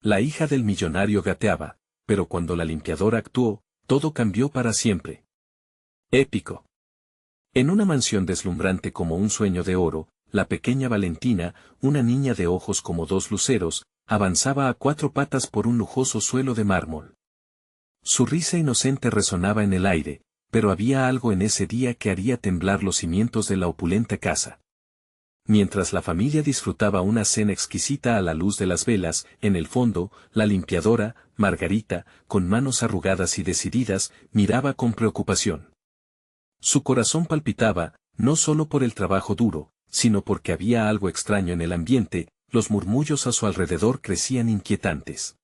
La hija del millonario gateaba, pero cuando la limpiadora actuó, todo cambió para siempre. Épico. En una mansión deslumbrante como un sueño de oro, la pequeña Valentina, una niña de ojos como dos luceros, avanzaba a cuatro patas por un lujoso suelo de mármol. Su risa inocente resonaba en el aire, pero había algo en ese día que haría temblar los cimientos de la opulenta casa. Mientras la familia disfrutaba una cena exquisita a la luz de las velas, en el fondo, la limpiadora, Margarita, con manos arrugadas y decididas, miraba con preocupación. Su corazón palpitaba, no solo por el trabajo duro, sino porque había algo extraño en el ambiente, los murmullos a su alrededor crecían inquietantes.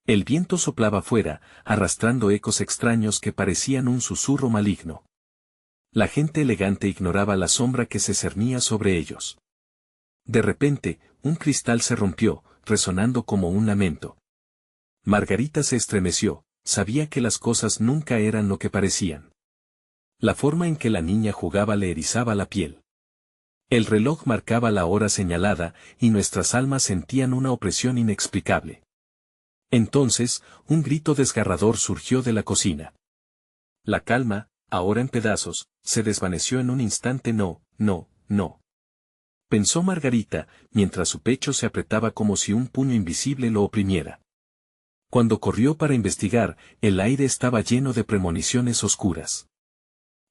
El viento soplaba fuera, arrastrando ecos extraños que parecían un susurro maligno. La gente elegante ignoraba la sombra que se cernía sobre ellos. De repente, un cristal se rompió, resonando como un lamento. Margarita se estremeció, sabía que las cosas nunca eran lo que parecían. La forma en que la niña jugaba le erizaba la piel. El reloj marcaba la hora señalada, y nuestras almas sentían una opresión inexplicable. Entonces, un grito desgarrador surgió de la cocina. La calma, ahora en pedazos, se desvaneció en un instante. No, no, no. Pensó Margarita, mientras su pecho se apretaba como si un puño invisible lo oprimiera. Cuando corrió para investigar, el aire estaba lleno de premoniciones oscuras.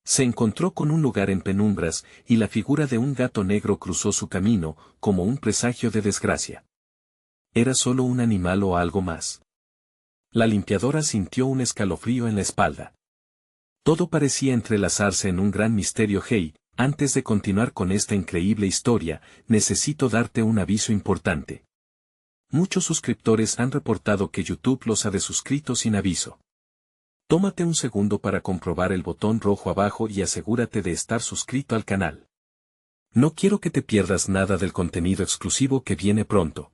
Se encontró con un lugar en penumbras, y la figura de un gato negro cruzó su camino, como un presagio de desgracia. ¿Era solo un animal o algo más? La limpiadora sintió un escalofrío en la espalda. Todo parecía entrelazarse en un gran misterio. Hey, antes de continuar con esta increíble historia, necesito darte un aviso importante. Muchos suscriptores han reportado que YouTube los ha desuscrito sin aviso. Tómate un segundo para comprobar el botón rojo abajo y asegúrate de estar suscrito al canal. No quiero que te pierdas nada del contenido exclusivo que viene pronto.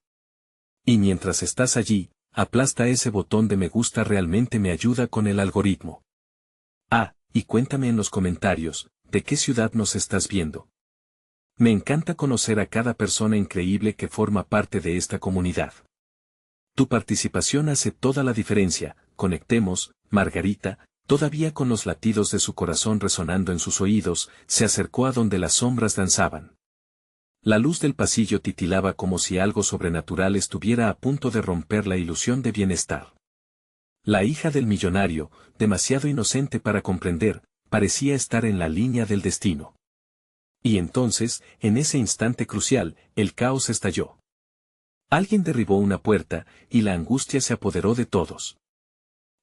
Y mientras estás allí, aplasta ese botón de me gusta, realmente me ayuda con el algoritmo. Ah, y cuéntame en los comentarios, ¿de qué ciudad nos estás viendo? Me encanta conocer a cada persona increíble que forma parte de esta comunidad. Tu participación hace toda la diferencia. Conectemos. Margarita, todavía con los latidos de su corazón resonando en sus oídos, se acercó a donde las sombras danzaban. La luz del pasillo titilaba como si algo sobrenatural estuviera a punto de romper la ilusión de bienestar. La hija del millonario, demasiado inocente para comprender, parecía estar en la línea del destino. Y entonces, en ese instante crucial, el caos estalló. Alguien derribó una puerta, y la angustia se apoderó de todos.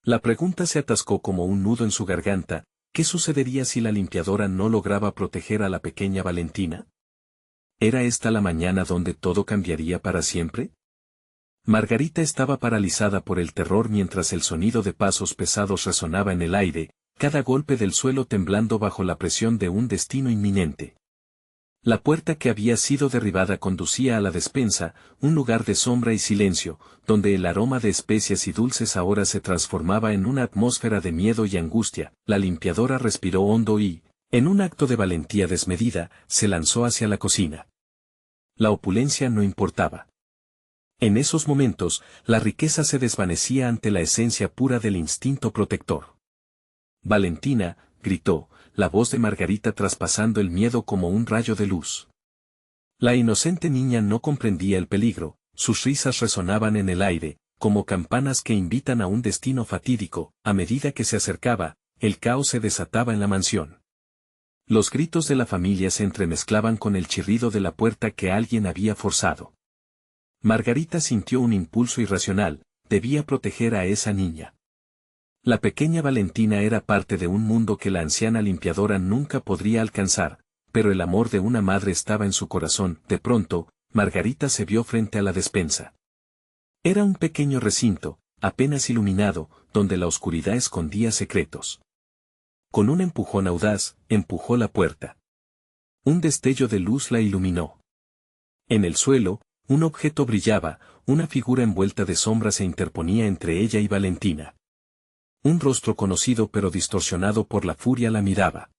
La pregunta se atascó como un nudo en su garganta: ¿qué sucedería si la limpiadora no lograba proteger a la pequeña Valentina? ¿Era esta la mañana donde todo cambiaría para siempre? Margarita estaba paralizada por el terror mientras el sonido de pasos pesados resonaba en el aire, cada golpe del suelo temblando bajo la presión de un destino inminente. La puerta que había sido derribada conducía a la despensa, un lugar de sombra y silencio, donde el aroma de especias y dulces ahora se transformaba en una atmósfera de miedo y angustia. La limpiadora respiró hondo y, en un acto de valentía desmedida, se lanzó hacia la cocina. La opulencia no importaba. En esos momentos, la riqueza se desvanecía ante la esencia pura del instinto protector. Valentina, gritó, la voz de Margarita traspasando el miedo como un rayo de luz. La inocente niña no comprendía el peligro, sus risas resonaban en el aire, como campanas que invitan a un destino fatídico. A medida que se acercaba, el caos se desataba en la mansión. Los gritos de la familia se entremezclaban con el chirrido de la puerta que alguien había forzado. Margarita sintió un impulso irracional: debía proteger a esa niña. La pequeña Valentina era parte de un mundo que la anciana limpiadora nunca podría alcanzar, pero el amor de una madre estaba en su corazón. De pronto, Margarita se vio frente a la despensa. Era un pequeño recinto, apenas iluminado, donde la oscuridad escondía secretos. Con un empujón audaz, empujó la puerta. Un destello de luz la iluminó. En el suelo, un objeto brillaba, una figura envuelta de sombra se interponía entre ella y Valentina. Un rostro conocido pero distorsionado por la furia la miraba.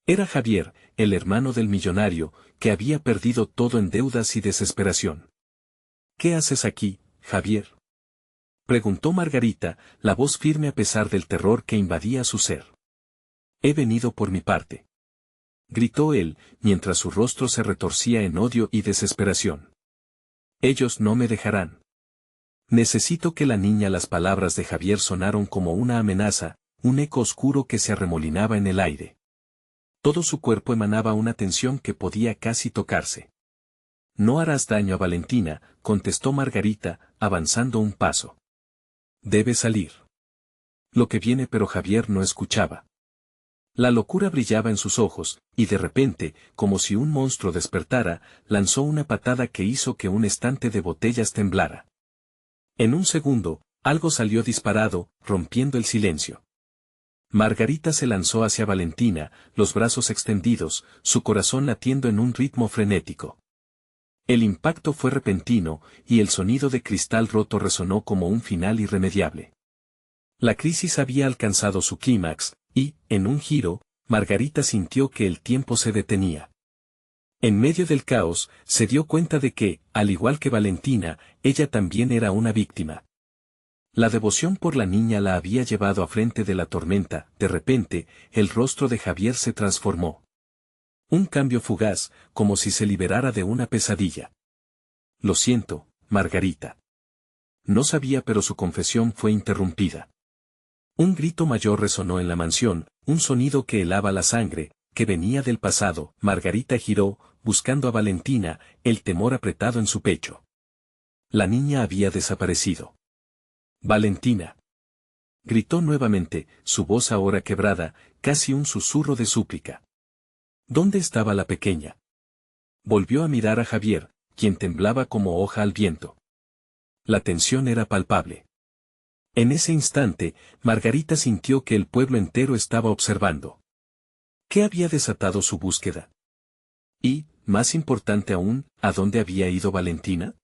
Era Javier, el hermano del millonario, que había perdido todo en deudas y desesperación. ¿Qué haces aquí, Javier? Preguntó Margarita, la voz firme a pesar del terror que invadía su ser. He venido por mi parte. Gritó él, mientras su rostro se retorcía en odio y desesperación. Ellos no me dejarán. Necesito que la niña. Las palabras de Javier sonaron como una amenaza, un eco oscuro que se arremolinaba en el aire. Todo su cuerpo emanaba una tensión que podía casi tocarse. No harás daño a Valentina, contestó Margarita, avanzando un paso. Debe salir. Lo que viene, pero Javier no escuchaba. La locura brillaba en sus ojos, y de repente, como si un monstruo despertara, lanzó una patada que hizo que un estante de botellas temblara. En un segundo, algo salió disparado, rompiendo el silencio. Margarita se lanzó hacia Valentina, los brazos extendidos, su corazón latiendo en un ritmo frenético. El impacto fue repentino, y el sonido de cristal roto resonó como un final irremediable. La crisis había alcanzado su clímax, y, en un giro, Margarita sintió que el tiempo se detenía. En medio del caos, se dio cuenta de que, al igual que Valentina, ella también era una víctima. La devoción por la niña la había llevado a frente de la tormenta. De repente, el rostro de Javier se transformó. Un cambio fugaz, como si se liberara de una pesadilla. Lo siento, Margarita. No sabía, pero su confesión fue interrumpida. Un grito mayor resonó en la mansión, un sonido que helaba la sangre, que venía del pasado. Margarita giró, buscando a Valentina, el temor apretado en su pecho. La niña había desaparecido. Valentina. Gritó nuevamente, su voz ahora quebrada, casi un susurro de súplica. ¿Dónde estaba la pequeña? Volvió a mirar a Javier, quien temblaba como hoja al viento. La tensión era palpable. En ese instante, Margarita sintió que el pueblo entero estaba observando. ¿Qué había desatado su búsqueda? Y, más importante aún, ¿a dónde había ido Valentina?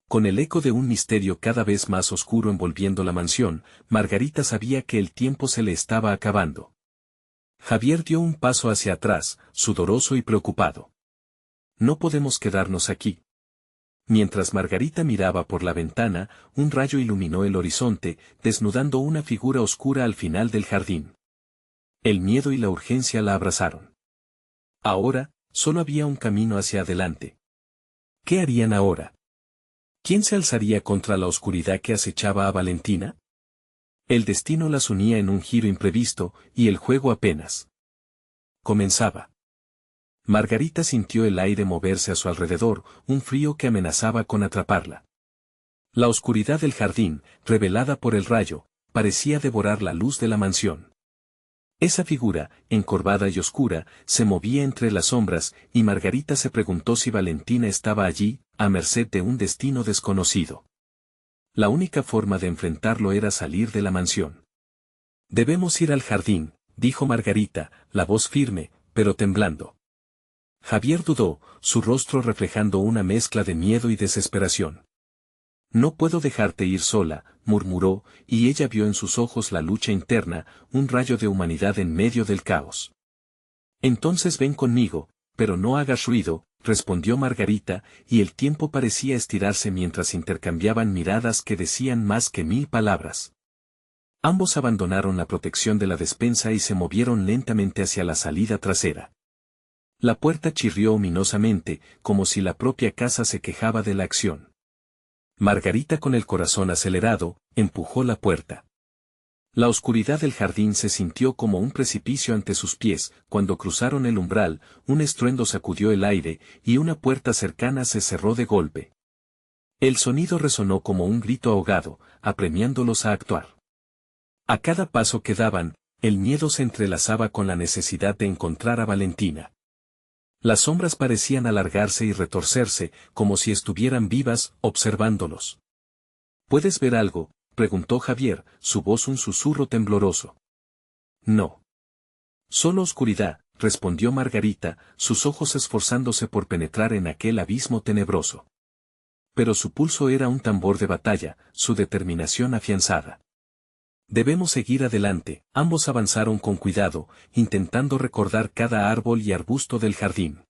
Con el eco de un misterio cada vez más oscuro envolviendo la mansión, Margarita sabía que el tiempo se le estaba acabando. Javier dio un paso hacia atrás, sudoroso y preocupado. No podemos quedarnos aquí. Mientras Margarita miraba por la ventana, un rayo iluminó el horizonte, desnudando una figura oscura al final del jardín. El miedo y la urgencia la abrazaron. Ahora, solo había un camino hacia adelante. ¿Qué harían ahora? ¿Quién se alzaría contra la oscuridad que acechaba a Valentina? El destino las unía en un giro imprevisto, y el juego apenas comenzaba. Margarita sintió el aire moverse a su alrededor, un frío que amenazaba con atraparla. La oscuridad del jardín, revelada por el rayo, parecía devorar la luz de la mansión. Esa figura, encorvada y oscura, se movía entre las sombras, y Margarita se preguntó si Valentina estaba allí, a merced de un destino desconocido. La única forma de enfrentarlo era salir de la mansión. Debemos ir al jardín, dijo Margarita, la voz firme, pero temblando. Javier dudó, su rostro reflejando una mezcla de miedo y desesperación. No puedo dejarte ir sola, murmuró, y ella vio en sus ojos la lucha interna, un rayo de humanidad en medio del caos. Entonces ven conmigo, pero no hagas ruido, respondió Margarita, y el tiempo parecía estirarse mientras intercambiaban miradas que decían más que 1000 palabras. Ambos abandonaron la protección de la despensa y se movieron lentamente hacia la salida trasera. La puerta chirrió ominosamente, como si la propia casa se quejaba de la acción. Margarita, con el corazón acelerado, empujó la puerta. La oscuridad del jardín se sintió como un precipicio ante sus pies. Cuando cruzaron el umbral, un estruendo sacudió el aire, y una puerta cercana se cerró de golpe. El sonido resonó como un grito ahogado, apremiándolos a actuar. A cada paso que daban, el miedo se entrelazaba con la necesidad de encontrar a Valentina. Las sombras parecían alargarse y retorcerse, como si estuvieran vivas, observándolos. ¿Puedes ver algo?, preguntó Javier, su voz un susurro tembloroso. No. Solo oscuridad, respondió Margarita, sus ojos esforzándose por penetrar en aquel abismo tenebroso. Pero su pulso era un tambor de batalla, su determinación afianzada. Debemos seguir adelante. Ambos avanzaron con cuidado, intentando recordar cada árbol y arbusto del jardín.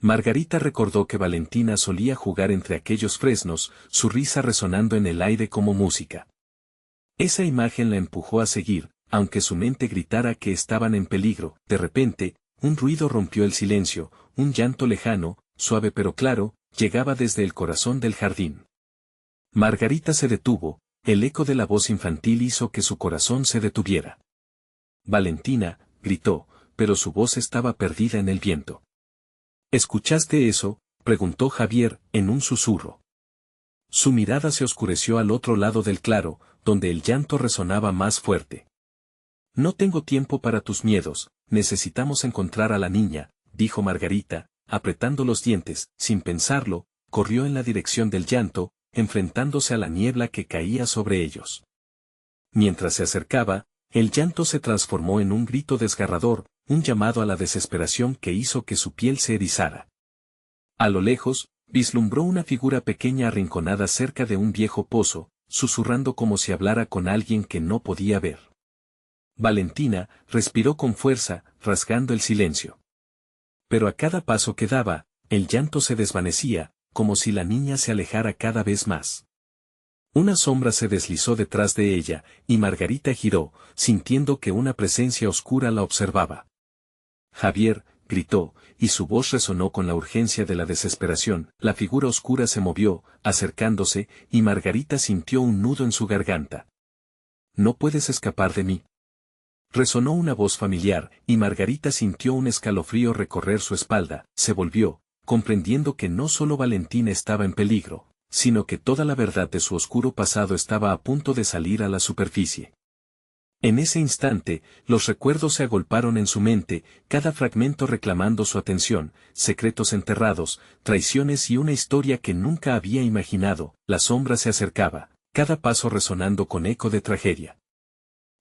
Margarita recordó que Valentina solía jugar entre aquellos fresnos, su risa resonando en el aire como música. Esa imagen la empujó a seguir, aunque su mente gritara que estaban en peligro. De repente, un ruido rompió el silencio, un llanto lejano, suave pero claro, llegaba desde el corazón del jardín. Margarita se detuvo, el eco de la voz infantil hizo que su corazón se detuviera. Valentina, gritó, pero su voz estaba perdida en el viento. ¿Escuchaste eso?, preguntó Javier, en un susurro. Su mirada se oscureció al otro lado del claro, donde el llanto resonaba más fuerte. No tengo tiempo para tus miedos, necesitamos encontrar a la niña, dijo Margarita, apretando los dientes. Sin pensarlo, corrió en la dirección del llanto, enfrentándose a la niebla que caía sobre ellos. Mientras se acercaba, el llanto se transformó en un grito desgarrador, un llamado a la desesperación que hizo que su piel se erizara. A lo lejos, vislumbró una figura pequeña arrinconada cerca de un viejo pozo, susurrando como si hablara con alguien que no podía ver. Valentina respiró con fuerza, rasgando el silencio. Pero a cada paso que daba, el llanto se desvanecía, como si la niña se alejara cada vez más. Una sombra se deslizó detrás de ella, y Margarita giró, sintiendo que una presencia oscura la observaba. Javier, gritó, y su voz resonó con la urgencia de la desesperación. La figura oscura se movió, acercándose, y Margarita sintió un nudo en su garganta. No puedes escapar de mí. Resonó una voz familiar, y Margarita sintió un escalofrío recorrer su espalda. Se volvió, comprendiendo que no solo Valentina estaba en peligro, sino que toda la verdad de su oscuro pasado estaba a punto de salir a la superficie. En ese instante, los recuerdos se agolparon en su mente, cada fragmento reclamando su atención, secretos enterrados, traiciones y una historia que nunca había imaginado. La sombra se acercaba, cada paso resonando con eco de tragedia.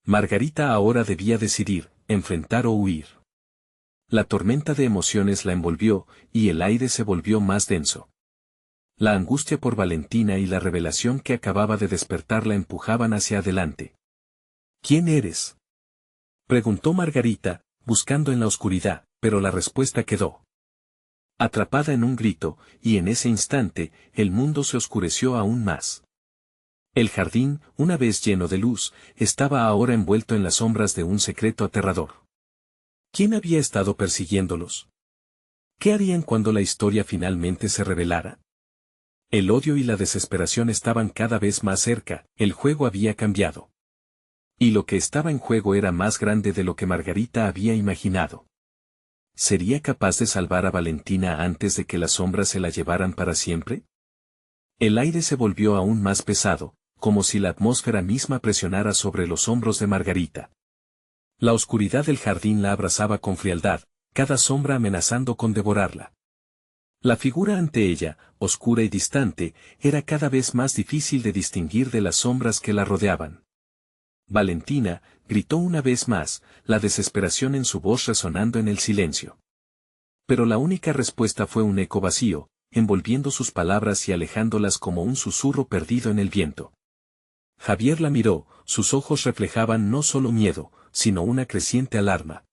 Margarita ahora debía decidir, enfrentar o huir. La tormenta de emociones la envolvió, y el aire se volvió más denso. La angustia por Valentina y la revelación que acababa de despertar la empujaban hacia adelante. ¿Quién eres?, preguntó Margarita, buscando en la oscuridad, pero la respuesta quedó atrapada en un grito, y en ese instante, el mundo se oscureció aún más. El jardín, una vez lleno de luz, estaba ahora envuelto en las sombras de un secreto aterrador. ¿Quién había estado persiguiéndolos? ¿Qué harían cuando la historia finalmente se revelara? El odio y la desesperación estaban cada vez más cerca, el juego había cambiado. Y lo que estaba en juego era más grande de lo que Margarita había imaginado. ¿Sería capaz de salvar a Valentina antes de que las sombras se la llevaran para siempre? El aire se volvió aún más pesado, como si la atmósfera misma presionara sobre los hombros de Margarita. La oscuridad del jardín la abrazaba con frialdad, cada sombra amenazando con devorarla. La figura ante ella, oscura y distante, era cada vez más difícil de distinguir de las sombras que la rodeaban. Valentina, gritó una vez más, la desesperación en su voz resonando en el silencio. Pero la única respuesta fue un eco vacío, envolviendo sus palabras y alejándolas como un susurro perdido en el viento. Javier la miró, sus ojos reflejaban no solo miedo, sino una creciente alarma.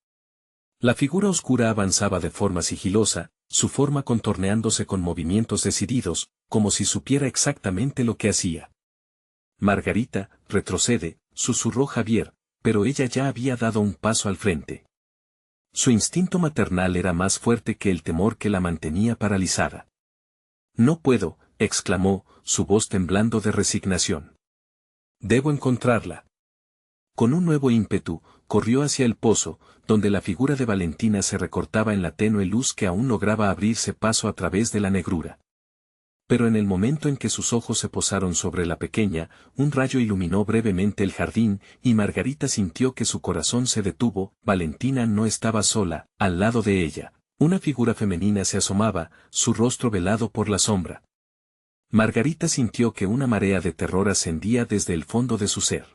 La figura oscura avanzaba de forma sigilosa, su forma contorneándose con movimientos decididos, como si supiera exactamente lo que hacía. Margarita, retrocede, susurró Javier, pero ella ya había dado un paso al frente. Su instinto maternal era más fuerte que el temor que la mantenía paralizada. No puedo, exclamó, su voz temblando de resignación. Debo encontrarla. Con un nuevo ímpetu, corrió hacia el pozo, donde la figura de Valentina se recortaba en la tenue luz que aún lograba abrirse paso a través de la negrura. Pero en el momento en que sus ojos se posaron sobre la pequeña, un rayo iluminó brevemente el jardín, y Margarita sintió que su corazón se detuvo. Valentina no estaba sola, al lado de ella. Una figura femenina se asomaba, su rostro velado por la sombra. Margarita sintió que una marea de terror ascendía desde el fondo de su ser.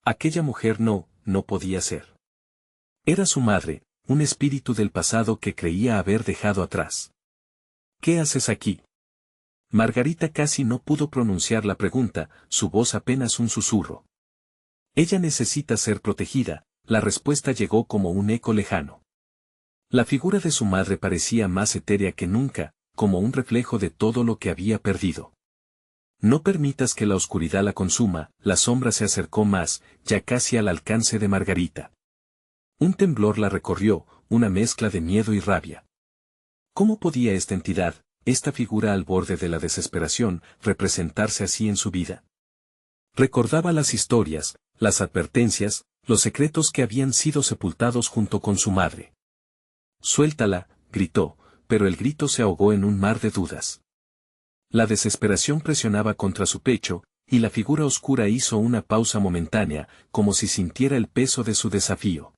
Aquella mujer no podía ser. Era su madre, un espíritu del pasado que creía haber dejado atrás. ¿Qué haces aquí? Margarita casi no pudo pronunciar la pregunta, su voz apenas un susurro. Ella necesita ser protegida, la respuesta llegó como un eco lejano. La figura de su madre parecía más etérea que nunca, como un reflejo de todo lo que había perdido. No permitas que la oscuridad la consuma, la sombra se acercó más, ya casi al alcance de Margarita. Un temblor la recorrió, una mezcla de miedo y rabia. ¿Cómo podía esta entidad, esta figura al borde de la desesperación, representarse así en su vida? Recordaba las historias, las advertencias, los secretos que habían sido sepultados junto con su madre. «Suéltala», gritó, pero el grito se ahogó en un mar de dudas. La desesperación presionaba contra su pecho, y la figura oscura hizo una pausa momentánea, como si sintiera el peso de su desafío.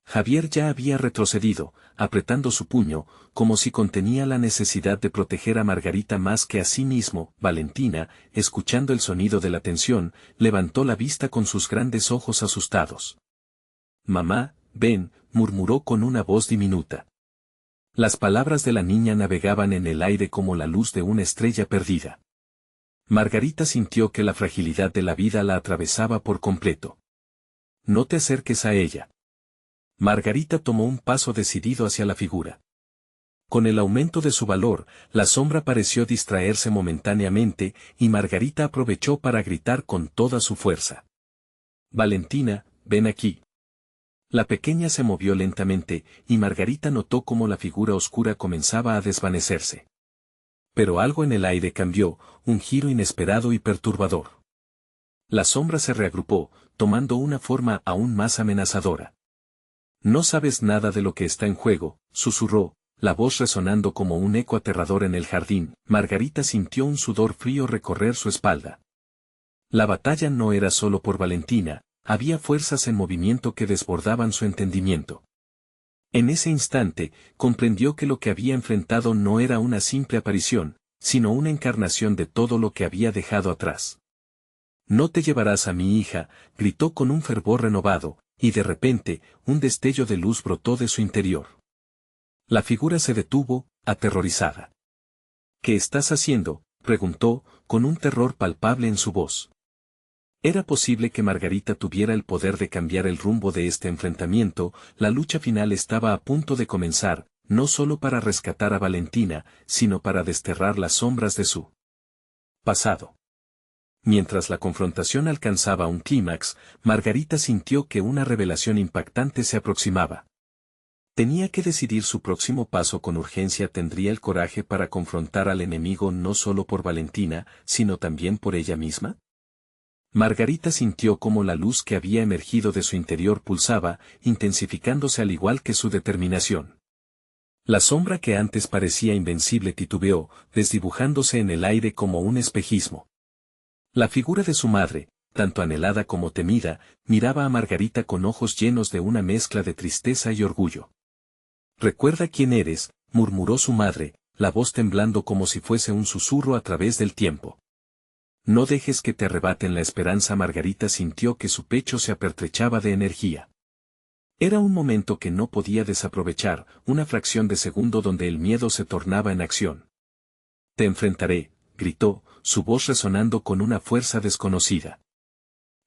Javier ya había retrocedido, apretando su puño, como si contenía la necesidad de proteger a Margarita más que a sí mismo. Valentina, escuchando el sonido de la tensión, levantó la vista con sus grandes ojos asustados. «Mamá, ven», murmuró con una voz diminuta. Las palabras de la niña navegaban en el aire como la luz de una estrella perdida. Margarita sintió que la fragilidad de la vida la atravesaba por completo. «No te acerques a ella». Margarita tomó un paso decidido hacia la figura. Con el aumento de su valor, la sombra pareció distraerse momentáneamente, y Margarita aprovechó para gritar con toda su fuerza. «Valentina, ven aquí». La pequeña se movió lentamente, y Margarita notó cómo la figura oscura comenzaba a desvanecerse. Pero algo en el aire cambió, un giro inesperado y perturbador. La sombra se reagrupó, tomando una forma aún más amenazadora. «No sabes nada de lo que está en juego», susurró, la voz resonando como un eco aterrador en el jardín. Margarita sintió un sudor frío recorrer su espalda. La batalla no era solo por Valentina, había fuerzas en movimiento que desbordaban su entendimiento. En ese instante, comprendió que lo que había enfrentado no era una simple aparición, sino una encarnación de todo lo que había dejado atrás. «No te llevarás a mi hija», gritó con un fervor renovado, y de repente, un destello de luz brotó de su interior. La figura se detuvo, aterrorizada. «¿Qué estás haciendo?», preguntó, con un terror palpable en su voz. Era posible que Margarita tuviera el poder de cambiar el rumbo de este enfrentamiento. La lucha final estaba a punto de comenzar, no solo para rescatar a Valentina, sino para desterrar las sombras de su pasado. Mientras la confrontación alcanzaba un clímax, Margarita sintió que una revelación impactante se aproximaba. Tenía que decidir su próximo paso con urgencia. ¿Tendría el coraje para confrontar al enemigo no solo por Valentina, sino también por ella misma? Margarita sintió cómo la luz que había emergido de su interior pulsaba, intensificándose al igual que su determinación. La sombra que antes parecía invencible titubeó, desdibujándose en el aire como un espejismo. La figura de su madre, tanto anhelada como temida, miraba a Margarita con ojos llenos de una mezcla de tristeza y orgullo. «Recuerda quién eres», murmuró su madre, la voz temblando como si fuese un susurro a través del tiempo. «No dejes que te arrebaten la esperanza». Margarita sintió que su pecho se apertrechaba de energía. Era un momento que no podía desaprovechar, una fracción de segundo donde el miedo se tornaba en acción. «Te enfrentaré», gritó, su voz resonando con una fuerza desconocida.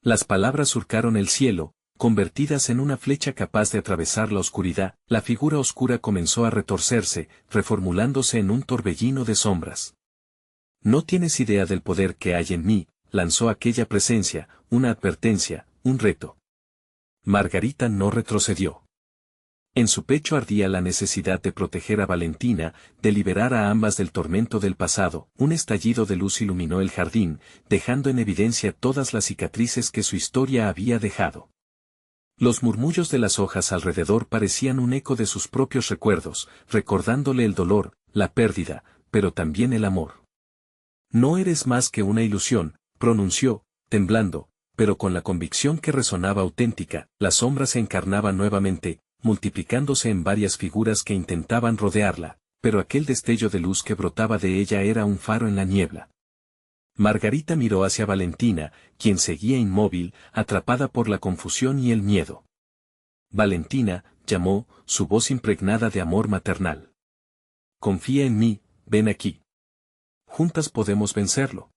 Las palabras surcaron el cielo, convertidas en una flecha capaz de atravesar la oscuridad. La figura oscura comenzó a retorcerse, reformulándose en un torbellino de sombras. «No tienes idea del poder que hay en mí», lanzó aquella presencia, una advertencia, un reto. Margarita no retrocedió. En su pecho ardía la necesidad de proteger a Valentina, de liberar a ambas del tormento del pasado. Un estallido de luz iluminó el jardín, dejando en evidencia todas las cicatrices que su historia había dejado. Los murmullos de las hojas alrededor parecían un eco de sus propios recuerdos, recordándole el dolor, la pérdida, pero también el amor. «No eres más que una ilusión», pronunció, temblando, pero con la convicción que resonaba auténtica. La sombra se encarnaba nuevamente, multiplicándose en varias figuras que intentaban rodearla, pero aquel destello de luz que brotaba de ella era un faro en la niebla. Margarita miró hacia Valentina, quien seguía inmóvil, atrapada por la confusión y el miedo. «Valentina», llamó, su voz impregnada de amor maternal. «Confía en mí, ven aquí. Juntas podemos vencerlo».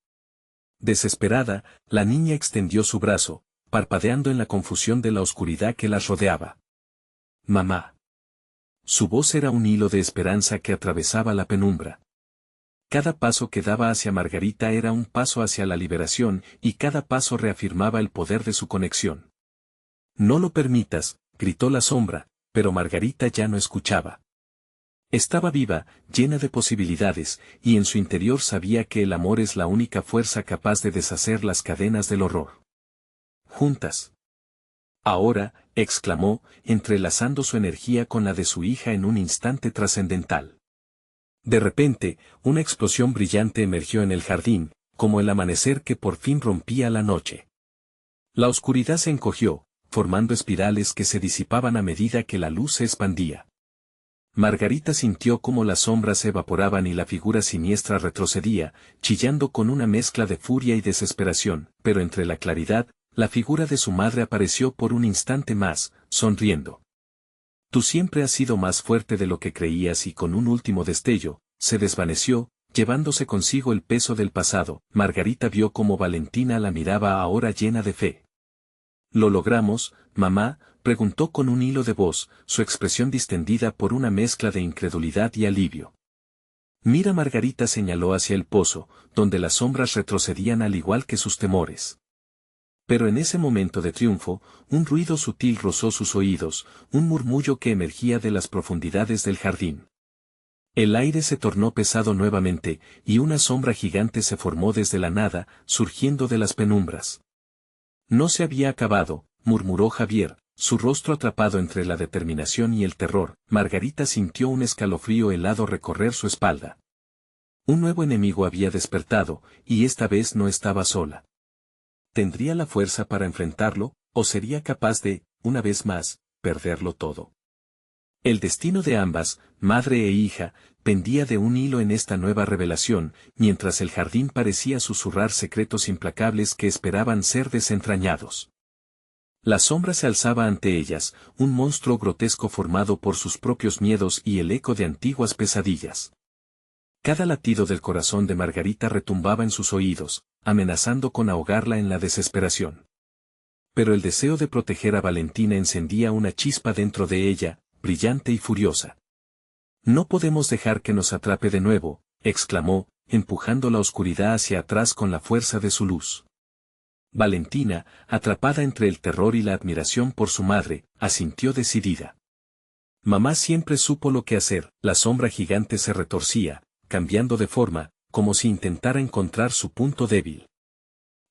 Desesperada, la niña extendió su brazo, parpadeando en la confusión de la oscuridad que las rodeaba. «Mamá». Su voz era un hilo de esperanza que atravesaba la penumbra. Cada paso que daba hacia Margarita era un paso hacia la liberación, y cada paso reafirmaba el poder de su conexión. «No lo permitas», gritó la sombra, pero Margarita ya no escuchaba. Estaba viva, llena de posibilidades, y en su interior sabía que el amor es la única fuerza capaz de deshacer las cadenas del horror. «Juntas». «Ahora», exclamó, entrelazando su energía con la de su hija en un instante trascendental. De repente, una explosión brillante emergió en el jardín, como el amanecer que por fin rompía la noche. La oscuridad se encogió, formando espirales que se disipaban a medida que la luz se expandía. Margarita sintió cómo las sombras se evaporaban y la figura siniestra retrocedía, chillando con una mezcla de furia y desesperación, pero entre la claridad, la figura de su madre apareció por un instante más, sonriendo. «Tú siempre has sido más fuerte de lo que creías», y con un último destello, se desvaneció, llevándose consigo el peso del pasado. Margarita vio cómo Valentina la miraba ahora llena de fe. «¿Lo logramos, mamá?», preguntó con un hilo de voz, su expresión distendida por una mezcla de incredulidad y alivio. «Mira», Margarita señaló hacia el pozo, donde las sombras retrocedían al igual que sus temores. Pero en ese momento de triunfo, un ruido sutil rozó sus oídos, un murmullo que emergía de las profundidades del jardín. El aire se tornó pesado nuevamente, y una sombra gigante se formó desde la nada, surgiendo de las penumbras. «No se había acabado», murmuró Javier, su rostro atrapado entre la determinación y el terror. Margarita sintió un escalofrío helado recorrer su espalda. Un nuevo enemigo había despertado, y esta vez no estaba sola. ¿Tendría la fuerza para enfrentarlo, o sería capaz de, una vez más, perderlo todo? El destino de ambas, madre e hija, pendía de un hilo en esta nueva revelación, mientras el jardín parecía susurrar secretos implacables que esperaban ser desentrañados. La sombra se alzaba ante ellas, un monstruo grotesco formado por sus propios miedos y el eco de antiguas pesadillas. Cada latido del corazón de Margarita retumbaba en sus oídos, amenazando con ahogarla en la desesperación. Pero el deseo de proteger a Valentina encendía una chispa dentro de ella, brillante y furiosa. «No podemos dejar que nos atrape de nuevo», exclamó, empujando la oscuridad hacia atrás con la fuerza de su luz. Valentina, atrapada entre el terror y la admiración por su madre, asintió decidida. Mamá siempre supo lo que hacer. La sombra gigante se retorcía, cambiando de forma, como si intentara encontrar su punto débil.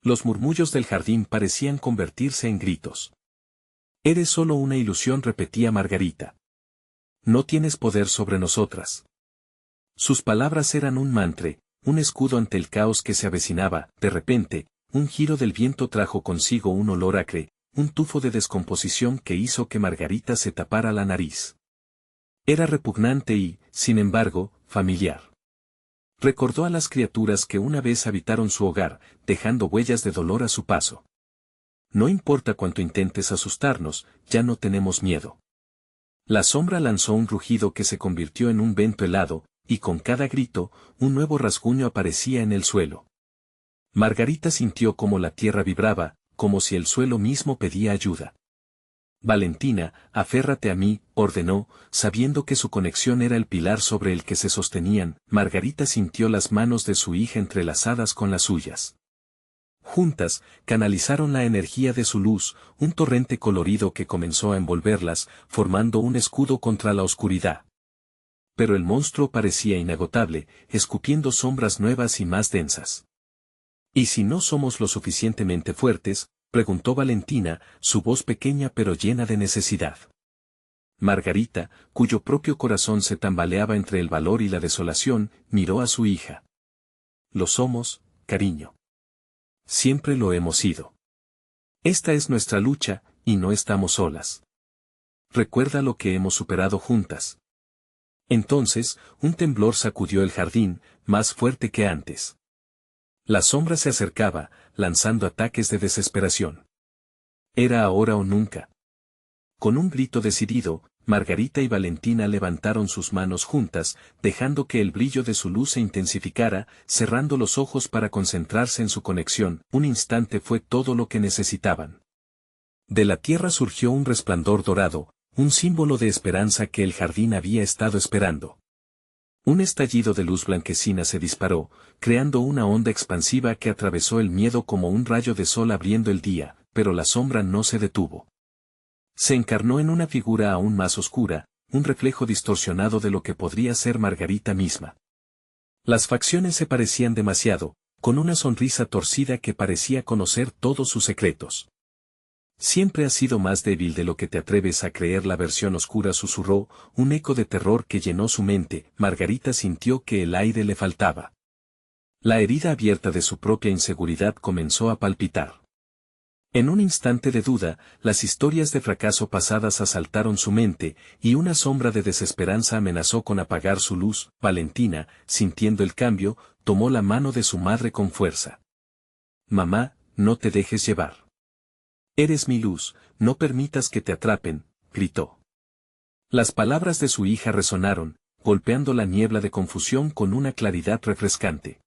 Los murmullos del jardín parecían convertirse en gritos. «Eres solo una ilusión», repetía Margarita. «No tienes poder sobre nosotras». Sus palabras eran un mantra, un escudo ante el caos que se avecinaba. De repente, un giro del viento trajo consigo un olor acre, un tufo de descomposición que hizo que Margarita se tapara la nariz. Era repugnante y, sin embargo, familiar. Recordó a las criaturas que una vez habitaron su hogar, dejando huellas de dolor a su paso. «No importa cuánto intentes asustarnos, ya no tenemos miedo». La sombra lanzó un rugido que se convirtió en un viento helado, y con cada grito, un nuevo rasguño aparecía en el suelo. Margarita sintió como la tierra vibraba, como si el suelo mismo pedía ayuda. «Valentina, aférrate a mí», ordenó, sabiendo que su conexión era el pilar sobre el que se sostenían. Margarita sintió las manos de su hija entrelazadas con las suyas. Juntas, canalizaron la energía de su luz, un torrente colorido que comenzó a envolverlas, formando un escudo contra la oscuridad. Pero el monstruo parecía inagotable, escupiendo sombras nuevas y más densas. «¿Y si no somos lo suficientemente fuertes?», preguntó Valentina, su voz pequeña pero llena de necesidad. Margarita, cuyo propio corazón se tambaleaba entre el valor y la desolación, miró a su hija. «Lo somos, cariño. Siempre lo hemos sido. Esta es nuestra lucha, y no estamos solas. Recuerda lo que hemos superado juntas». Entonces, un temblor sacudió el jardín, más fuerte que antes. La sombra se acercaba, lanzando ataques de desesperación. Era ahora o nunca. Con un grito decidido, Margarita y Valentina levantaron sus manos juntas, dejando que el brillo de su luz se intensificara, cerrando los ojos para concentrarse en su conexión. Un instante fue todo lo que necesitaban. De la tierra surgió un resplandor dorado, un símbolo de esperanza que el jardín había estado esperando. Un estallido de luz blanquecina se disparó, creando una onda expansiva que atravesó el miedo como un rayo de sol abriendo el día, pero la sombra no se detuvo. Se encarnó en una figura aún más oscura, un reflejo distorsionado de lo que podría ser Margarita misma. Las facciones se parecían demasiado, con una sonrisa torcida que parecía conocer todos sus secretos. Siempre has sido más débil de lo que te atreves a creer, la versión oscura susurró, un eco de terror que llenó su mente. Margarita sintió que el aire le faltaba. La herida abierta de su propia inseguridad comenzó a palpitar. En un instante de duda, las historias de fracaso pasadas asaltaron su mente, y una sombra de desesperanza amenazó con apagar su luz. Valentina, sintiendo el cambio, tomó la mano de su madre con fuerza. «Mamá, no te dejes llevar. Eres mi luz, no permitas que te atrapen», gritó. Las palabras de su hija resonaron, golpeando la niebla de confusión con una claridad refrescante.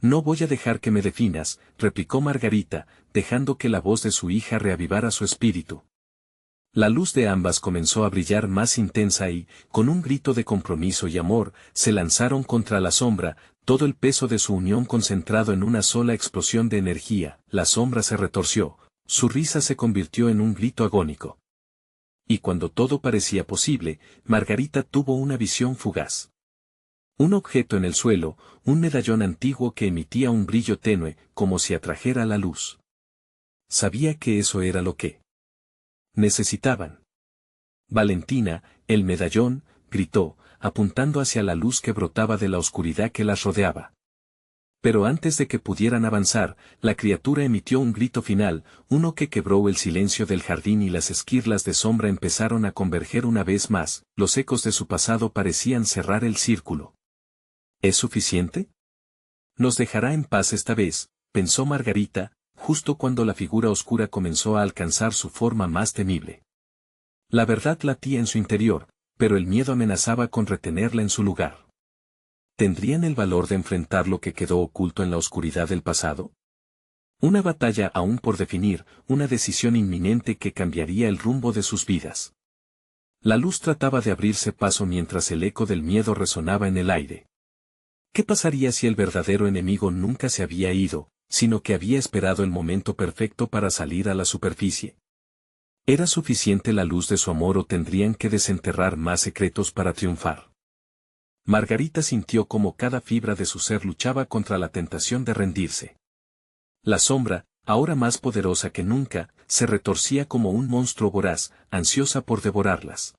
«No voy a dejar que me definas», replicó Margarita, dejando que la voz de su hija reavivara su espíritu. La luz de ambas comenzó a brillar más intensa y, con un grito de compromiso y amor, se lanzaron contra la sombra, todo el peso de su unión concentrado en una sola explosión de energía. La sombra se retorció, su risa se convirtió en un grito agónico. Y cuando todo parecía posible, Margarita tuvo una visión fugaz. Un objeto en el suelo, un medallón antiguo que emitía un brillo tenue, como si atrajera la luz. Sabía que eso era lo que necesitaban. «Valentina, el medallón», gritó, apuntando hacia la luz que brotaba de la oscuridad que las rodeaba. Pero antes de que pudieran avanzar, la criatura emitió un grito final, uno que quebró el silencio del jardín y las esquirlas de sombra empezaron a converger una vez más. Los ecos de su pasado parecían cerrar el círculo. ¿Es suficiente? «Nos dejará en paz esta vez», pensó Margarita, justo cuando la figura oscura comenzó a alcanzar su forma más temible. La verdad latía en su interior, pero el miedo amenazaba con retenerla en su lugar. ¿Tendrían el valor de enfrentar lo que quedó oculto en la oscuridad del pasado? Una batalla aún por definir, una decisión inminente que cambiaría el rumbo de sus vidas. La luz trataba de abrirse paso mientras el eco del miedo resonaba en el aire. ¿Qué pasaría si el verdadero enemigo nunca se había ido, sino que había esperado el momento perfecto para salir a la superficie? ¿Era suficiente la luz de su amor o tendrían que desenterrar más secretos para triunfar? Margarita sintió como cada fibra de su ser luchaba contra la tentación de rendirse. La sombra, ahora más poderosa que nunca, se retorcía como un monstruo voraz, ansiosa por devorarlas.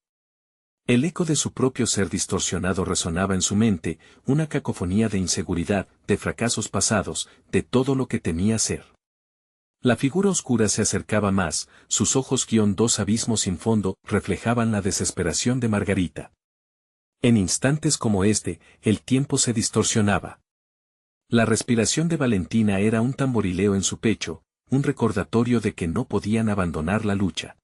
El eco de su propio ser distorsionado resonaba en su mente, una cacofonía de inseguridad, de fracasos pasados, de todo lo que temía ser. La figura oscura se acercaba más, sus ojos dos abismos sin fondo, reflejaban la desesperación de Margarita. En instantes como este, el tiempo se distorsionaba. La respiración de Valentina era un tamborileo en su pecho, un recordatorio de que no podían abandonar la lucha.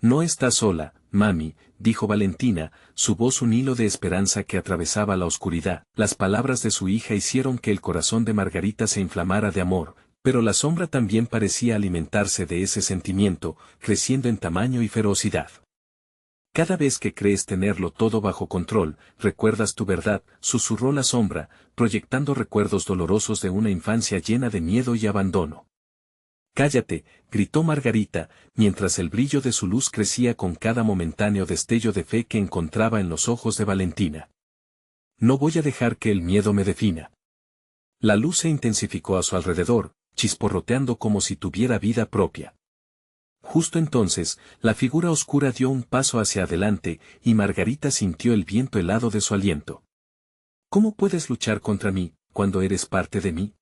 «No estás sola, mami», dijo Valentina, su voz un hilo de esperanza que atravesaba la oscuridad. Las palabras de su hija hicieron que el corazón de Margarita se inflamara de amor, pero la sombra también parecía alimentarse de ese sentimiento, creciendo en tamaño y ferocidad. «Cada vez que crees tenerlo todo bajo control, recuerdas tu verdad», susurró la sombra, proyectando recuerdos dolorosos de una infancia llena de miedo y abandono. «Cállate», gritó Margarita, mientras el brillo de su luz crecía con cada momentáneo destello de fe que encontraba en los ojos de Valentina. «No voy a dejar que el miedo me defina». La luz se intensificó a su alrededor, chisporroteando como si tuviera vida propia. Justo entonces, la figura oscura dio un paso hacia adelante, y Margarita sintió el viento helado de su aliento. «¿Cómo puedes luchar contra mí, cuando eres parte de mí?»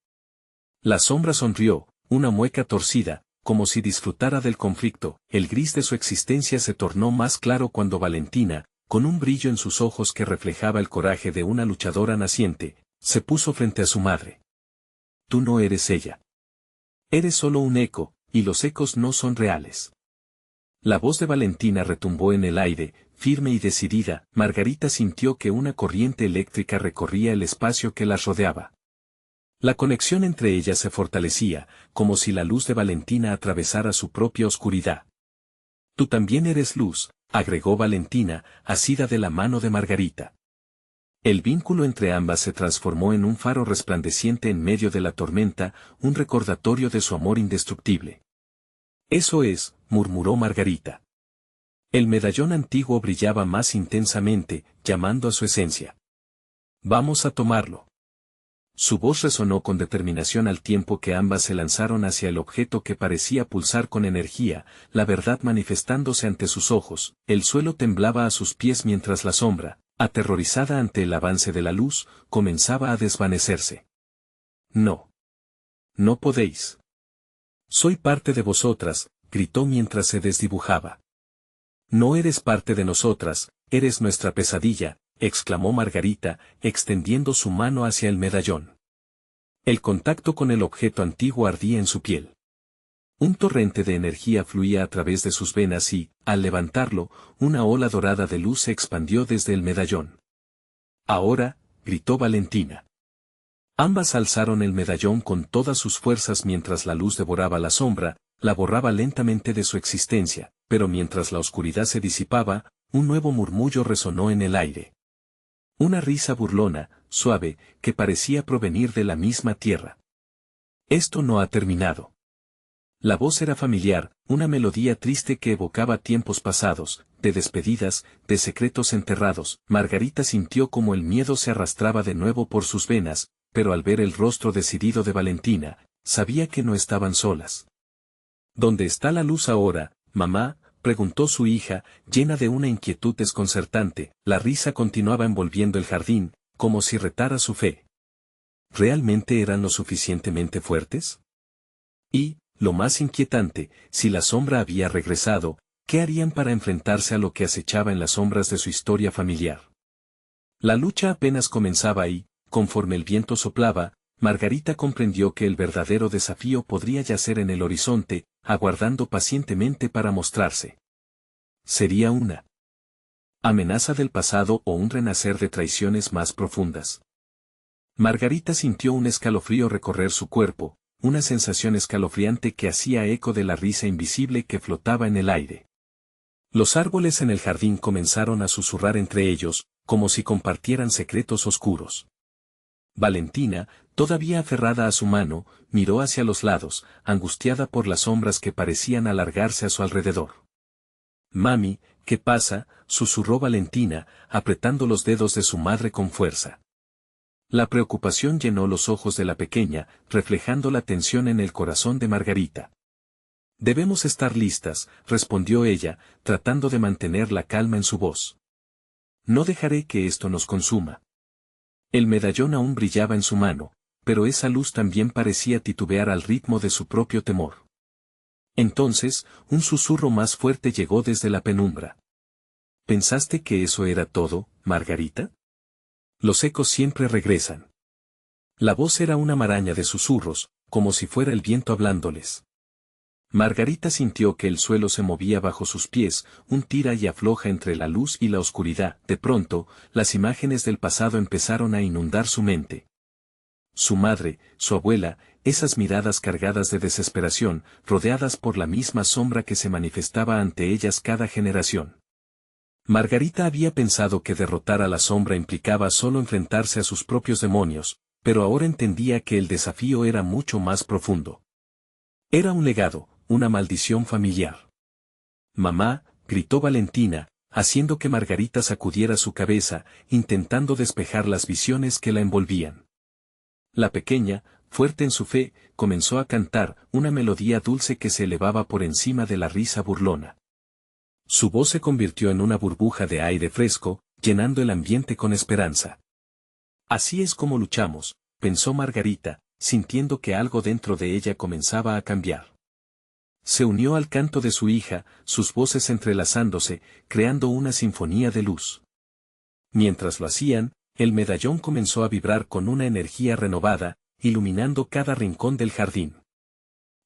La sombra sonrió, una mueca torcida, como si disfrutara del conflicto. El gris de su existencia se tornó más claro cuando Valentina, con un brillo en sus ojos que reflejaba el coraje de una luchadora naciente, se puso frente a su madre. «Tú no eres ella. Eres solo un eco, y los ecos no son reales». La voz de Valentina retumbó en el aire, firme y decidida. Margarita sintió que una corriente eléctrica recorría el espacio que las rodeaba. La conexión entre ellas se fortalecía, como si la luz de Valentina atravesara su propia oscuridad. «Tú también eres luz», agregó Valentina, asida de la mano de Margarita. El vínculo entre ambas se transformó en un faro resplandeciente en medio de la tormenta, un recordatorio de su amor indestructible. Eso es, murmuró Margarita. El medallón antiguo brillaba más intensamente, llamando a su esencia. Vamos a tomarlo. Su voz resonó con determinación al tiempo que ambas se lanzaron hacia el objeto que parecía pulsar con energía, la verdad manifestándose ante sus ojos. El suelo temblaba a sus pies mientras la sombra, aterrorizada ante el avance de la luz, comenzaba a desvanecerse. No. No podéis. Soy parte de vosotras, gritó mientras se desdibujaba. No eres parte de nosotras, eres nuestra pesadilla, exclamó Margarita, extendiendo su mano hacia el medallón. El contacto con el objeto antiguo ardía en su piel. Un torrente de energía fluía a través de sus venas y, al levantarlo, una ola dorada de luz se expandió desde el medallón. Ahora, gritó Valentina. Ambas alzaron el medallón con todas sus fuerzas mientras la luz devoraba la sombra, la borraba lentamente de su existencia, pero mientras la oscuridad se disipaba, un nuevo murmullo resonó en el aire. Una risa burlona, suave, que parecía provenir de la misma tierra. Esto no ha terminado. La voz era familiar, una melodía triste que evocaba tiempos pasados, de despedidas, de secretos enterrados. Margarita sintió como el miedo se arrastraba de nuevo por sus venas, pero al ver el rostro decidido de Valentina, sabía que no estaban solas. ¿Dónde está la luz ahora, mamá?, preguntó su hija, llena de una inquietud desconcertante. La risa continuaba envolviendo el jardín, como si retara su fe. ¿Realmente eran lo suficientemente fuertes? Y, lo más inquietante, si la sombra había regresado, ¿qué harían para enfrentarse a lo que acechaba en las sombras de su historia familiar? La lucha apenas comenzaba y, conforme el viento soplaba, Margarita comprendió que el verdadero desafío podría yacer en el horizonte, aguardando pacientemente para mostrarse. ¿Sería una amenaza del pasado o un renacer de traiciones más profundas? Margarita sintió un escalofrío recorrer su cuerpo, una sensación escalofriante que hacía eco de la risa invisible que flotaba en el aire. Los árboles en el jardín comenzaron a susurrar entre ellos, como si compartieran secretos oscuros. Valentina, todavía aferrada a su mano, miró hacia los lados, angustiada por las sombras que parecían alargarse a su alrededor. «Mami, ¿qué pasa?», susurró Valentina, apretando los dedos de su madre con fuerza. La preocupación llenó los ojos de la pequeña, reflejando la tensión en el corazón de Margarita. «Debemos estar listas», respondió ella, tratando de mantener la calma en su voz. «No dejaré que esto nos consuma». El medallón aún brillaba en su mano, pero esa luz también parecía titubear al ritmo de su propio temor. Entonces, un susurro más fuerte llegó desde la penumbra. ¿Pensaste que eso era todo, Margarita? Los ecos siempre regresan. La voz era una maraña de susurros, como si fuera el viento hablándoles. Margarita sintió que el suelo se movía bajo sus pies, un tira y afloja entre la luz y la oscuridad. De pronto, las imágenes del pasado empezaron a inundar su mente. Su madre, su abuela, esas miradas cargadas de desesperación, rodeadas por la misma sombra que se manifestaba ante ellas cada generación. Margarita había pensado que derrotar a la sombra implicaba solo enfrentarse a sus propios demonios, pero ahora entendía que el desafío era mucho más profundo. Era un legado, una maldición familiar. «Mamá», gritó Valentina, haciendo que Margarita sacudiera su cabeza, intentando despejar las visiones que la envolvían. La pequeña, fuerte en su fe, comenzó a cantar una melodía dulce que se elevaba por encima de la risa burlona. Su voz se convirtió en una burbuja de aire fresco, llenando el ambiente con esperanza. «Así es como luchamos», pensó Margarita, sintiendo que algo dentro de ella comenzaba a cambiar. Se unió al canto de su hija, sus voces entrelazándose, creando una sinfonía de luz. Mientras lo hacían, el medallón comenzó a vibrar con una energía renovada, iluminando cada rincón del jardín.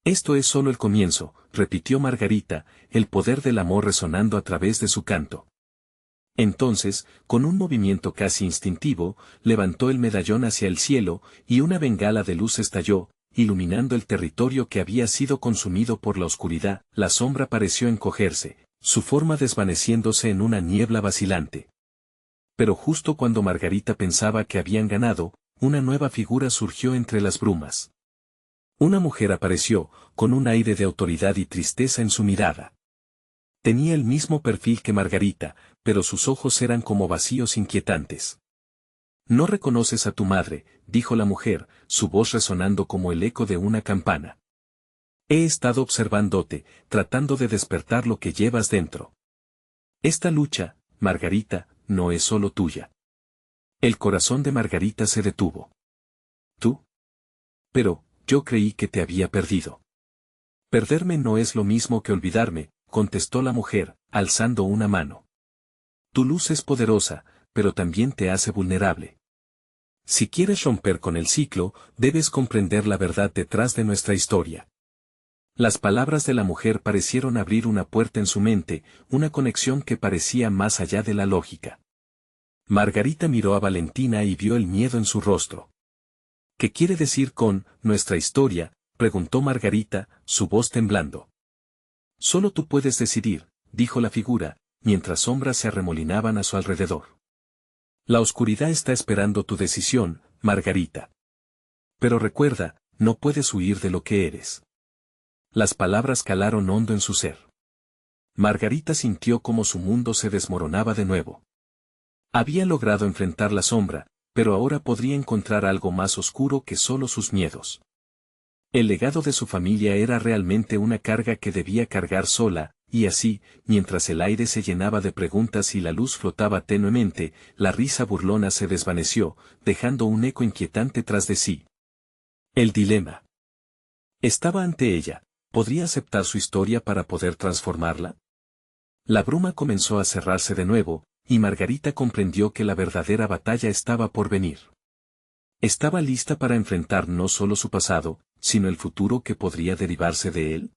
«Esto es solo el comienzo», repitió Margarita, el poder del amor resonando a través de su canto. Entonces, con un movimiento casi instintivo, levantó el medallón hacia el cielo, y una bengala de luz estalló, iluminando el territorio que había sido consumido por la oscuridad. La sombra pareció encogerse, su forma desvaneciéndose en una niebla vacilante. Pero justo cuando Margarita pensaba que habían ganado, una nueva figura surgió entre las brumas. Una mujer apareció, con un aire de autoridad y tristeza en su mirada. Tenía el mismo perfil que Margarita, pero sus ojos eran como vacíos inquietantes. «¿No reconoces a tu madre?», dijo la mujer, su voz resonando como el eco de una campana. «He estado observándote, tratando de despertar lo que llevas dentro. Esta lucha, Margarita, no es solo tuya». El corazón de Margarita se detuvo. «¿Tú? Pero, yo creí que te había perdido». «Perderme no es lo mismo que olvidarme», contestó la mujer, alzando una mano. «Tu luz es poderosa, pero también te hace vulnerable. Si quieres romper con el ciclo, debes comprender la verdad detrás de nuestra historia». Las palabras de la mujer parecieron abrir una puerta en su mente, una conexión que parecía más allá de la lógica. Margarita miró a Valentina y vio el miedo en su rostro. «¿Qué quiere decir con nuestra historia?», preguntó Margarita, su voz temblando. «Solo tú puedes decidir», dijo la figura, mientras sombras se arremolinaban a su alrededor. «La oscuridad está esperando tu decisión, Margarita. Pero recuerda, no puedes huir de lo que eres». Las palabras calaron hondo en su ser. Margarita sintió como su mundo se desmoronaba de nuevo. Había logrado enfrentar la sombra, pero ahora podría encontrar algo más oscuro que solo sus miedos. El legado de su familia era realmente una carga que debía cargar sola, y así, mientras el aire se llenaba de preguntas y la luz flotaba tenuemente, la risa burlona se desvaneció, dejando un eco inquietante tras de sí. El dilema. Estaba ante ella. ¿Podría aceptar su historia para poder transformarla? La bruma comenzó a cerrarse de nuevo, y Margarita comprendió que la verdadera batalla estaba por venir. ¿Estaba lista para enfrentar no solo su pasado, sino el futuro que podría derivarse de él?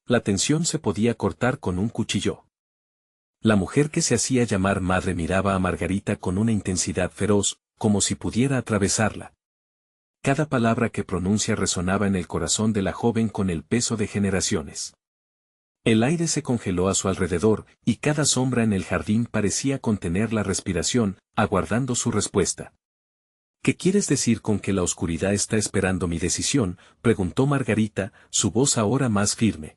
La tensión se podía cortar con un cuchillo. La mujer que se hacía llamar madre miraba a Margarita con una intensidad feroz, como si pudiera atravesarla. Cada palabra que pronuncia resonaba en el corazón de la joven con el peso de generaciones. El aire se congeló a su alrededor, y cada sombra en el jardín parecía contener la respiración, aguardando su respuesta. «¿Qué quieres decir con que la oscuridad está esperando mi decisión?», preguntó Margarita, su voz ahora más firme.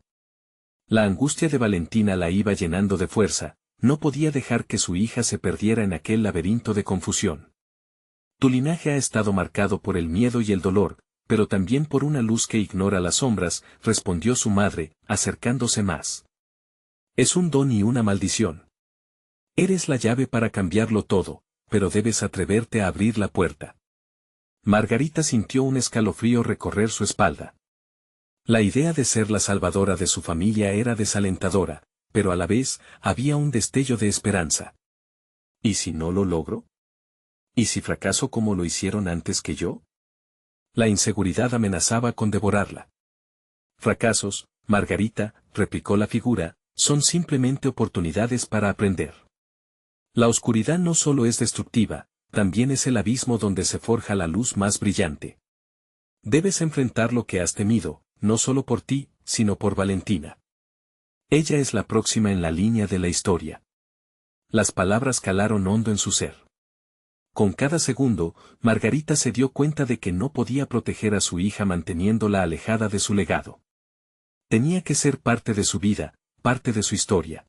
La angustia de Valentina la iba llenando de fuerza, no podía dejar que su hija se perdiera en aquel laberinto de confusión. «Tu linaje ha estado marcado por el miedo y el dolor, pero también por una luz que ignora las sombras», respondió su madre, acercándose más. «Es un don y una maldición. Eres la llave para cambiarlo todo, pero debes atreverte a abrir la puerta». Margarita sintió un escalofrío recorrer su espalda. La idea de ser la salvadora de su familia era desalentadora, pero a la vez, había un destello de esperanza. ¿Y si no lo logro? ¿Y si fracaso como lo hicieron antes que yo? La inseguridad amenazaba con devorarla. «Fracasos, Margarita», replicó la figura, «son simplemente oportunidades para aprender. La oscuridad no solo es destructiva, también es el abismo donde se forja la luz más brillante. Debes enfrentar lo que has temido, no solo por ti, sino por Valentina. Ella es la próxima en la línea de la historia». Las palabras calaron hondo en su ser. Con cada segundo, Margarita se dio cuenta de que no podía proteger a su hija manteniéndola alejada de su legado. Tenía que ser parte de su vida, parte de su historia.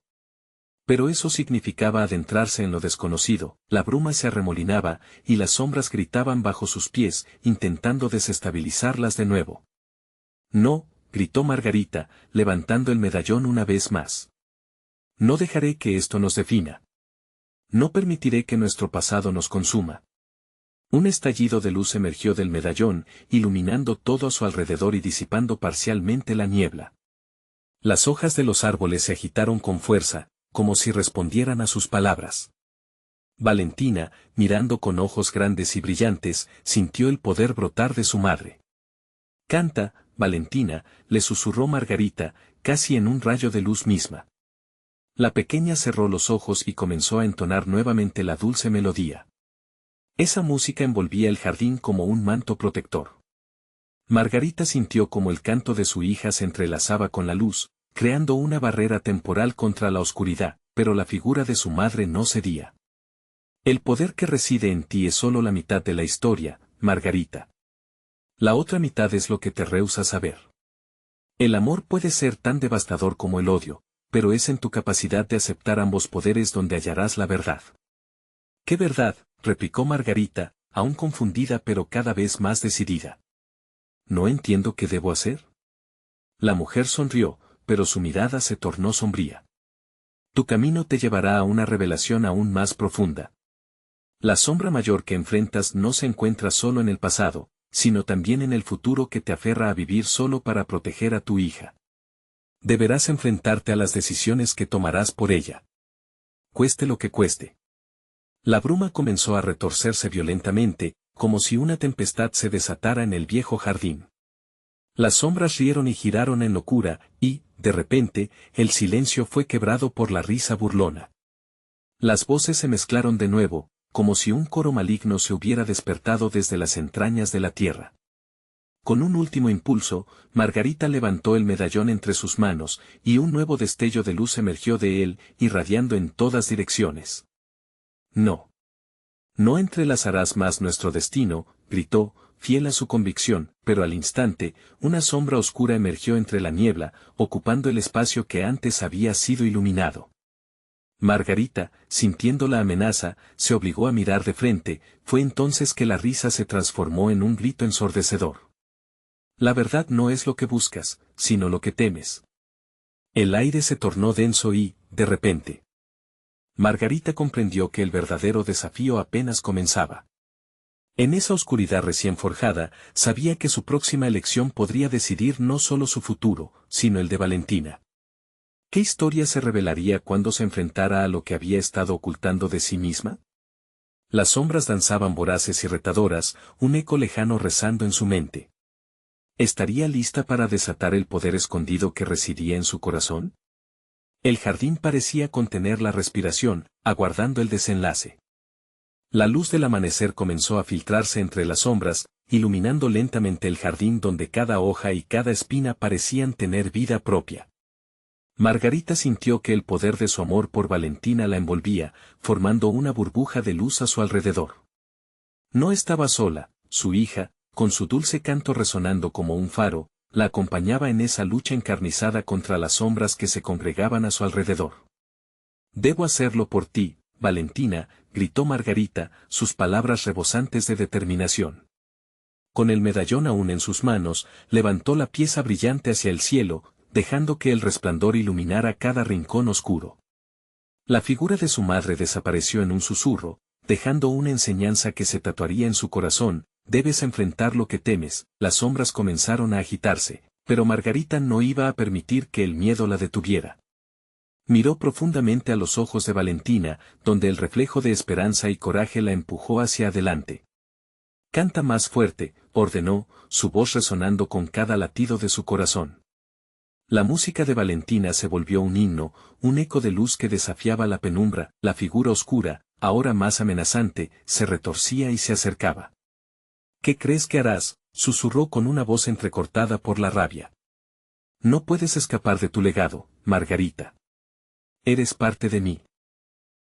Pero eso significaba adentrarse en lo desconocido, la bruma se arremolinaba, y las sombras gritaban bajo sus pies, intentando desestabilizarlas de nuevo. «No», gritó Margarita, levantando el medallón una vez más. «No dejaré que esto nos defina. No permitiré que nuestro pasado nos consuma». Un estallido de luz emergió del medallón, iluminando todo a su alrededor y disipando parcialmente la niebla. Las hojas de los árboles se agitaron con fuerza, como si respondieran a sus palabras. Valentina, mirando con ojos grandes y brillantes, sintió el poder brotar de su madre. «Canta, Valentina», le susurró Margarita, casi en un rayo de luz misma. La pequeña cerró los ojos y comenzó a entonar nuevamente la dulce melodía. Esa música envolvía el jardín como un manto protector. Margarita sintió como el canto de su hija se entrelazaba con la luz, creando una barrera temporal contra la oscuridad, pero la figura de su madre no cedía. El poder que reside en ti es solo la mitad de la historia, Margarita. La otra mitad es lo que te rehúsas a ver. El amor puede ser tan devastador como el odio, pero es en tu capacidad de aceptar ambos poderes donde hallarás la verdad. ¿Qué verdad?, replicó Margarita, aún confundida pero cada vez más decidida. No entiendo qué debo hacer. La mujer sonrió, pero su mirada se tornó sombría. Tu camino te llevará a una revelación aún más profunda. La sombra mayor que enfrentas no se encuentra solo en el pasado, sino también en el futuro que te aferra a vivir solo para proteger a tu hija. Deberás enfrentarte a las decisiones que tomarás por ella. Cueste lo que cueste. La bruma comenzó a retorcerse violentamente, como si una tempestad se desatara en el viejo jardín. Las sombras rieron y giraron en locura, y, de repente, el silencio fue quebrado por la risa burlona. Las voces se mezclaron de nuevo, como si un coro maligno se hubiera despertado desde las entrañas de la tierra. Con un último impulso, Margarita levantó el medallón entre sus manos, y un nuevo destello de luz emergió de él, irradiando en todas direcciones. No. No entrelazarás más nuestro destino, gritó, fiel a su convicción, pero al instante, una sombra oscura emergió entre la niebla, ocupando el espacio que antes había sido iluminado. Margarita, sintiendo la amenaza, se obligó a mirar de frente, fue entonces que la risa se transformó en un grito ensordecedor. La verdad no es lo que buscas, sino lo que temes. El aire se tornó denso y, de repente, Margarita comprendió que el verdadero desafío apenas comenzaba. En esa oscuridad recién forjada, sabía que su próxima elección podría decidir no solo su futuro, sino el de Valentina. ¿Qué historia se revelaría cuando se enfrentara a lo que había estado ocultando de sí misma? Las sombras danzaban voraces y retadoras, un eco lejano rezando en su mente. ¿Estaría lista para desatar el poder escondido que residía en su corazón? El jardín parecía contener la respiración, aguardando el desenlace. La luz del amanecer comenzó a filtrarse entre las sombras, iluminando lentamente el jardín donde cada hoja y cada espina parecían tener vida propia. Margarita sintió que el poder de su amor por Valentina la envolvía, formando una burbuja de luz a su alrededor. No estaba sola, su hija, con su dulce canto resonando como un faro, la acompañaba en esa lucha encarnizada contra las sombras que se congregaban a su alrededor. «Debo hacerlo por ti, Valentina», gritó Margarita, sus palabras rebosantes de determinación. Con el medallón aún en sus manos, levantó la pieza brillante hacia el cielo, dejando que el resplandor iluminara cada rincón oscuro. La figura de su madre desapareció en un susurro, dejando una enseñanza que se tatuaría en su corazón: debes enfrentar lo que temes. Las sombras comenzaron a agitarse, pero Margarita no iba a permitir que el miedo la detuviera. Miró profundamente a los ojos de Valentina, donde el reflejo de esperanza y coraje la empujó hacia adelante. «Canta más fuerte», ordenó, su voz resonando con cada latido de su corazón. La música de Valentina se volvió un himno, un eco de luz que desafiaba la penumbra. La figura oscura, ahora más amenazante, se retorcía y se acercaba. «¿Qué crees que harás?», susurró con una voz entrecortada por la rabia. «No puedes escapar de tu legado, Margarita. Eres parte de mí».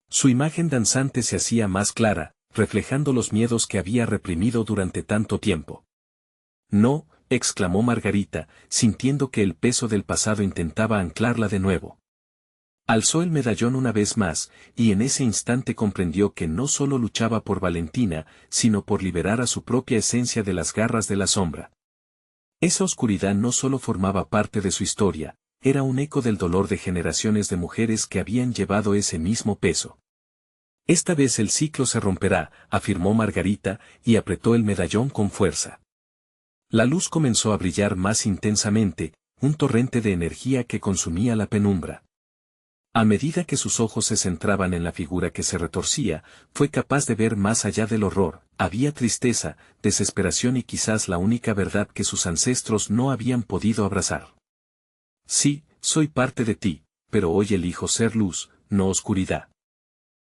Su imagen danzante se hacía más clara, reflejando los miedos que había reprimido durante tanto tiempo. «No», exclamó Margarita, sintiendo que el peso del pasado intentaba anclarla de nuevo. Alzó el medallón una vez más, y en ese instante comprendió que no solo luchaba por Valentina, sino por liberar a su propia esencia de las garras de la sombra. Esa oscuridad no solo formaba parte de su historia, era un eco del dolor de generaciones de mujeres que habían llevado ese mismo peso. «Esta vez el ciclo se romperá», afirmó Margarita, y apretó el medallón con fuerza. La luz comenzó a brillar más intensamente, un torrente de energía que consumía la penumbra. A medida que sus ojos se centraban en la figura que se retorcía, fue capaz de ver más allá del horror. Había tristeza, desesperación y quizás la única verdad que sus ancestros no habían podido abrazar. «Sí, soy parte de ti, pero hoy elijo ser luz, no oscuridad».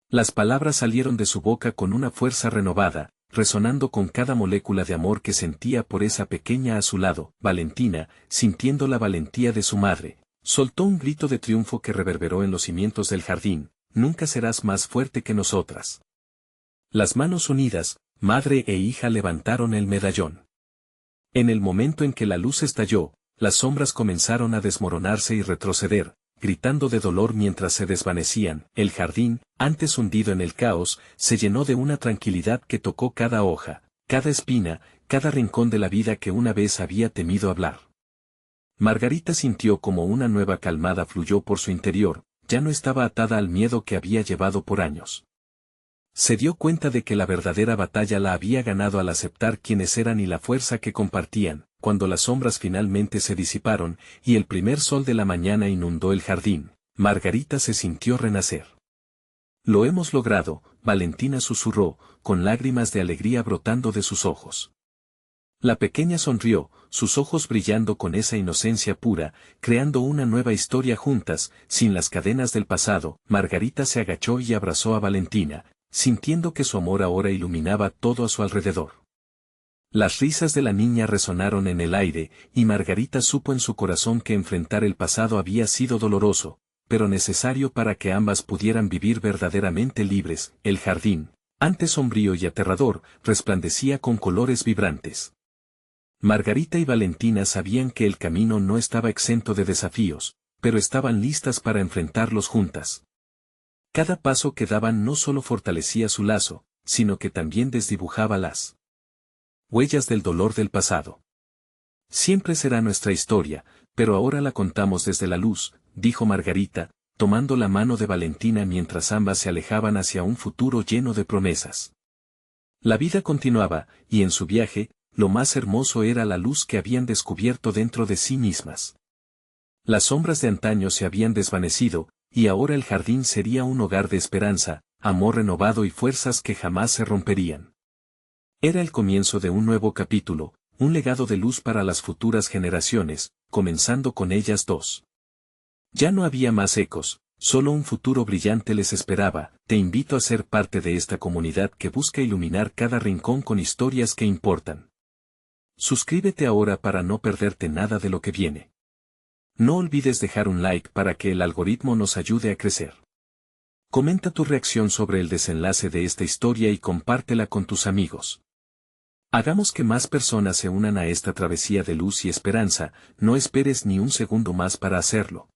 Las palabras salieron de su boca con una fuerza renovada, resonando con cada molécula de amor que sentía por esa pequeña a su lado. Valentina, sintiendo la valentía de su madre, Soltó un grito de triunfo que reverberó en los cimientos del jardín. Nunca serás más fuerte que nosotras. Las manos unidas, madre e hija levantaron el medallón. En el momento en que la luz estalló, las sombras comenzaron a desmoronarse y retroceder, gritando de dolor mientras se desvanecían. El jardín, antes hundido en el caos, se llenó de una tranquilidad que tocó cada hoja, cada espina, cada rincón de la vida que una vez había temido hablar. Margarita sintió como una nueva calmada fluyó por su interior, ya no estaba atada al miedo que había llevado por años. Se dio cuenta de que la verdadera batalla la había ganado al aceptar quiénes eran y la fuerza que compartían. Cuando las sombras finalmente se disiparon, y el primer sol de la mañana inundó el jardín, Margarita se sintió renacer. Lo hemos logrado, Valentina susurró, con lágrimas de alegría brotando de sus ojos. La pequeña sonrió, sus ojos brillando con esa inocencia pura, creando una nueva historia juntas, sin las cadenas del pasado. Margarita se agachó y abrazó a Valentina, sintiendo que su amor ahora iluminaba todo a su alrededor. Las risas de la niña resonaron en el aire, y Margarita supo en su corazón que enfrentar el pasado había sido doloroso, pero necesario para que ambas pudieran vivir verdaderamente libres. El jardín, antes sombrío y aterrador, resplandecía con colores vibrantes. Margarita y Valentina sabían que el camino no estaba exento de desafíos, pero estaban listas para enfrentarlos juntas. Cada paso que daban no solo fortalecía su lazo, sino que también desdibujaba las huellas del dolor del pasado. Siempre será nuestra historia, pero ahora la contamos desde la luz, dijo Margarita, tomando la mano de Valentina mientras ambas se alejaban hacia un futuro lleno de promesas. La vida continuaba, y en su viaje, lo más hermoso era la luz que habían descubierto dentro de sí mismas. Las sombras de antaño se habían desvanecido, y ahora el jardín sería un hogar de esperanza, amor renovado y fuerzas que jamás se romperían. Era el comienzo de un nuevo capítulo, un legado de luz para las futuras generaciones, comenzando con ellas dos. Ya no había más ecos, solo un futuro brillante les esperaba. Te invito a ser parte de esta comunidad que busca iluminar cada rincón con historias que importan. Suscríbete ahora para no perderte nada de lo que viene. No olvides dejar un like para que el algoritmo nos ayude a crecer. Comenta tu reacción sobre el desenlace de esta historia y compártela con tus amigos. Hagamos que más personas se unan a esta travesía de luz y esperanza. No esperes ni un segundo más para hacerlo.